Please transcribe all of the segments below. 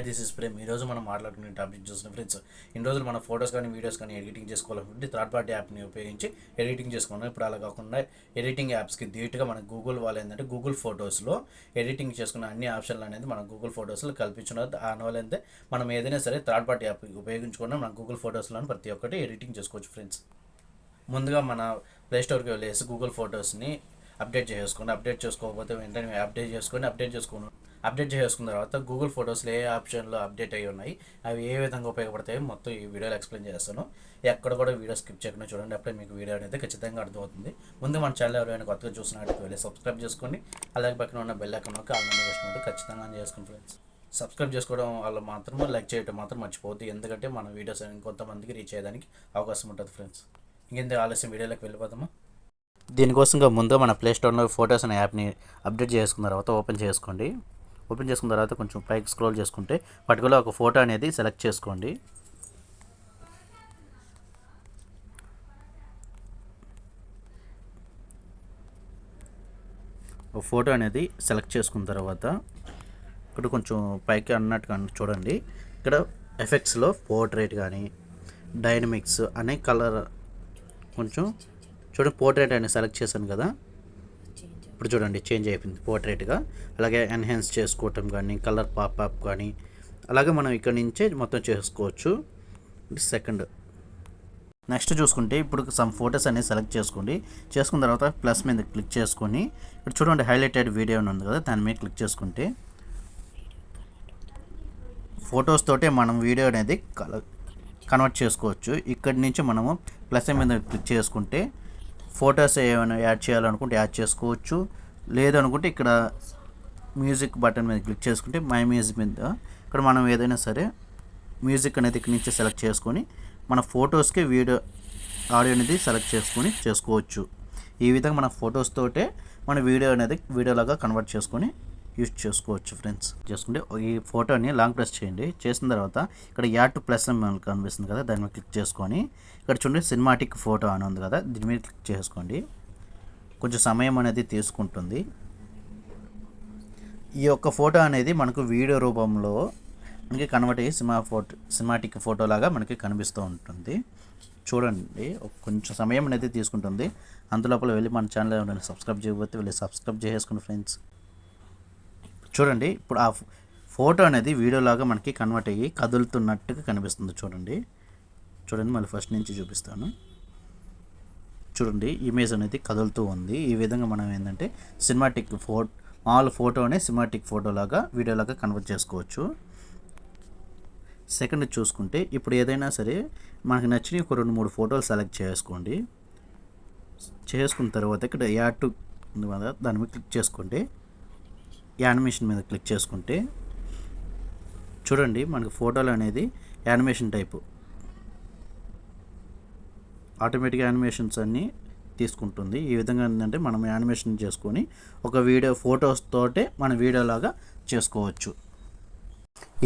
Hi this is Prem. ఈరోజు మనం మాట్లాడుకునే టాపిక్ చూసిన ఫ్రెండ్స్, ఇన్ని రోజులు మన ఫోటోస్ కానీ వీడియోస్ కానీ ఎడిటింగ్ చేసుకోవాలనుకుంటే థర్డ్ పార్టీ యాప్ని ఉపయోగించి ఎడిటింగ్ చేసుకున్నాం. ఇప్పుడు అలా కాకుండా ఎడిటింగ్ యాప్స్కి ధీటుగా మన గూగుల్ వాళ్ళు ఏంటంటే గూగుల్ ఫొటోస్లో ఎడిటింగ్ చేసుకున్న అన్ని ఆప్షన్లు అనేది మన గూగుల్ ఫొటోస్లో కల్పించున్నారు. దానివల్ల అయితే మనం ఏదైనా సరే థర్డ్ పార్టీ యాప్ ఉపయోగించుకున్నా మన గూగుల్ ఫొటోస్లో ప్రతి ఒక్కటి ఎడిటింగ్ చేసుకోవచ్చు ఫ్రెండ్స్. ముందుగా మన ప్లేస్టోర్కి వెళ్ళేసి గూగుల్ ఫొటోస్ని అప్డేట్ చేసుకోండి. అప్డేట్ చేసుకోకపోతే వెంటనే అప్డేట్ చేసుకున్న తర్వాత గూగుల్ ఫొటోస్లో ఏ ఆప్షన్లో అప్డేట్ అయ్యి ఉన్నాయి, అవి ఏ విధంగా ఉపయోగపడతాయో మొత్తం ఈ వీడియోలో ఎక్స్ప్లెయిన్ చేస్తాను. ఎక్కడ కూడా వీడియో స్కిప్ చేయకుండా చూడండి, అప్పుడే మీకు వీడియో అనేది ఖచ్చితంగా అర్థమవుతుంది. ముందు మన ఛానల్ ఎవరైనా కొత్తగా చూసినట్టు వెళ్ళి సబ్స్క్రైబ్ చేసుకోండి. అలాగే పక్కన ఉన్న బెల్ ఐకాన్ నొక్కి ఆల్ నోటిఫికేషన్ ఖచ్చితంగా చేసుకోండి ఫ్రెండ్స్. సబ్స్క్రైబ్ చేసుకోవడం వల్ల మాత్రమే లైక్ చేయడం మాత్రం మర్చిపోద్ది, ఎందుకంటే మన వీడియోస్ కొంతమందికి రీచ్ అయ్యేదానికి అవకాశం ఉంటుంది ఫ్రెండ్స్. ఇంకెందుకు ఆలస్యం వీడియోలోకి వెళ్ళిపోతామా. దీనికోసంగా ముందుగా మన ప్లేస్టోర్లో ఫొటోస్ అనే యాప్ని అప్డేట్ చేసుకున్న తర్వాత ఓపెన్ చేసుకున్న తర్వాత కొంచెం పైకి స్క్రోల్ చేసుకుంటే పర్టికులర్ ఒక ఫోటో అనేది సెలెక్ట్ చేసుకోండి. ఒక ఫోటో అనేది సెలెక్ట్ చేసుకున్న తర్వాత ఇక్కడ కొంచెం పైకి అన్నట్టుగా చూడండి. ఇక్కడ ఎఫెక్ట్స్లో పోర్ట్రేట్ కానీ డైనమిక్స్ అనే కలర్ కొంచెం చూడండి, పోర్ట్రేట్ అని సెలెక్ట్ చేశాను కదా, ఇప్పుడు చూడండి చేంజ్ అయిపోయింది పోర్ట్రేట్గా. అలాగే ఎన్హాన్స్ చేసుకోవటం కానీ కలర్ పాపప్ కానీ అలాగే మనం ఇక్కడ నుంచే మొత్తం చేసుకోవచ్చు. సెకండ్ నెక్స్ట్ చూసుకుంటే ఇప్పుడు సమ్ ఫొటోస్ అనేది సెలెక్ట్ చేసుకోండి. చేసుకున్న తర్వాత ప్లస్ మీద క్లిక్ చేసుకొని ఇక్కడ చూడండి హైలైటెడ్ వీడియో అని ఉంది కదా, దాని మీద క్లిక్ చేసుకుంటే ఫొటోస్ తోటే మనం వీడియో అనేది కన్వర్ట్ చేసుకోవచ్చు. ఇక్కడి నుంచి మనము ప్లస్ మీద క్లిక్ చేసుకుంటే ఫొటోస్ ఏమైనా యాడ్ చేయాలనుకుంటే యాడ్ చేసుకోవచ్చు. లేదనుకుంటే ఇక్కడ మ్యూజిక్ బటన్ మీద క్లిక్ చేసుకుంటే మై మ్యూజిక్ మీద ఇక్కడ మనం ఏదైనా సరే మ్యూజిక్ అనేది ఇక్కడ నుంచి సెలెక్ట్ చేసుకొని మన ఫొటోస్కి ఆడియో అనేది సెలెక్ట్ చేసుకొని చేసుకోవచ్చు. ఈ విధంగా మన ఫొటోస్ తోటే మన వీడియో అనేది వీడియోలాగా కన్వర్ట్ చేసుకొని యూజ్ చేసుకోవచ్చు ఫ్రెండ్స్. చేసుకుంటే ఈ ఫోటోని లాంగ్ ప్రెస్ చేయండి. చేసిన తర్వాత ఇక్కడ యాడ్ టు ప్లస్ మనకు కనిపిస్తుంది కదా, దాని మీద క్లిక్ చేసుకొని ఇక్కడ చూడండి సినిమాటిక్ ఫోటో అని ఉంది కదా, దీని మీద క్లిక్ చేసుకోండి. కొంచెం సమయం అనేది తీసుకుంటుంది. ఈ యొక్క ఫోటో అనేది మనకు వీడియో రూపంలో మనకి కన్వర్ట్ అయ్యి సినిమాటిక్ ఫోటో లాగా మనకి కనిపిస్తూ ఉంటుంది. చూడండి కొంచెం సమయం అనేది తీసుకుంటుంది. అంతలోపల వెళ్ళి మన ఛానల్ ఏమైనా సబ్స్క్రైబ్ చేయకపోతే వెళ్ళి సబ్స్క్రైబ్ చేసుకోండి ఫ్రెండ్స్. చూడండి ఇప్పుడు ఆ ఫోటో అనేది వీడియోలాగా మనకి కన్వర్ట్ అయ్యి కదులుతున్నట్టుగా కనిపిస్తుంది. చూడండి మళ్ళీ ఫస్ట్ నుంచి చూపిస్తాను. చూడండి ఇమేజ్ అనేది కదులుతూ ఉంది. ఈ విధంగా మనం ఏంటంటే సినిమాటిక్ ఫోటోనే సినిమాటిక్ ఫోటోలాగా వీడియోలాగా కన్వర్ట్ చేసుకోవచ్చు. సెకండ్ చూసుకుంటే ఇప్పుడు ఏదైనా సరే మనకి నచ్చిన ఒక 2-3 ఫోటోలు సెలెక్ట్ చేసుకోండి. చేసుకున్న తర్వాత ఇక్కడ యాడ్ టు ఉంది కదా, దాని మీద క్లిక్ చేసుకోండి. యానిమేషన్ మీద క్లిక్ చేసుకుంటే చూడండి మనకు ఫోటోలు అనేది యానిమేషన్ టైపు ఆటోమేటిక్ యానిమేషన్స్ అన్నీ తీసుకుంటుంది. ఈ విధంగా ఏంటంటే మనం యానిమేషన్ చేసుకొని ఒక వీడియో ఫొటోస్ తోటే మన వీడియోలాగా చేసుకోవచ్చు.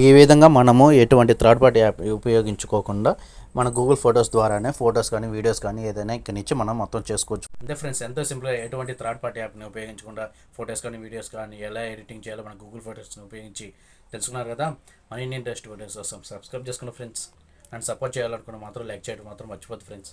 ఈ విధంగా మనము ఎటువంటి థర్డ్ పార్టీ యాప్ ఉపయోగించుకోకుండా మన గూగుల్ ఫొటోస్ ద్వారానే ఫొటోస్ కానీ వీడియోస్ కానీ ఏదైనా ఇక్కడి నుంచి మనం మొత్తం చేసుకోవచ్చు. అంతే ఫ్రెండ్స్, ఎంతో సింపుల్గా ఎటువంటి థర్డ్ పార్టీ యాప్ని ఉపయోగించకుండా ఫొటోస్ కానీ వీడియోస్ కానీ ఎలా ఎడిటింగ్ చేయాలో మన గూగుల్ ఫొటోస్ని ఉపయోగించి తెలుసుకున్నారు కదా. మన ఇండియన్ టెస్ట్ వీడియోస్ కోసం సబ్స్క్రైబ్ చేసుకున్న ఫ్రెండ్స్, అండ్ సపోర్ట్ చేయాలనుకున్న మాత్రం లైక్ చేయడం మాత్రం మర్చిపోద్దు ఫ్రెండ్స్.